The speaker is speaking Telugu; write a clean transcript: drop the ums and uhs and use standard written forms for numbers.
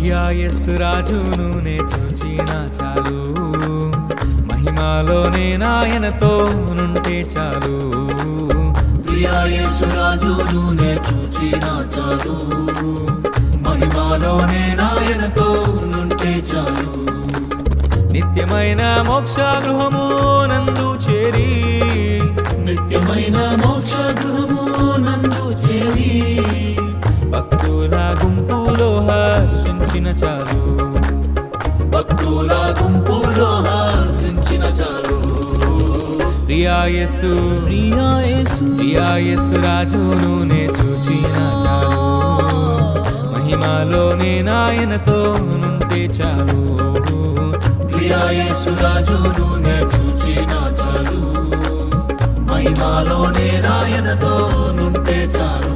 ప్రియా యేసు రాజును నే చూచిన చాలు, మహిమలోనే నాయనతో నుంటే చాలు. ప్రియా యేసు రాజును నే చూచిన చాలు, మహిమలోనే నాయనతో నుంటే చాలు. నిత్యమైన మోక్ష గృహము నందు చేరి, నిత్యమైన మోక్ష గృహము నందు చేరి, భక్తుల గుంపులో హర్షించిన చాలు, భక్తుల గుంపులో హర్షించిన చాలు. ప్రియా యేసు ప్రియా యేసు ప్రియా యేసు రాజును నే చూచిన చాలు, మహిమలోనే నాయనతో నుంటే చాలు. ప్రియా యేసు రాజును నే చూచిన చాలు, మహిమలోనే నాయనతో నుంటే చాలు.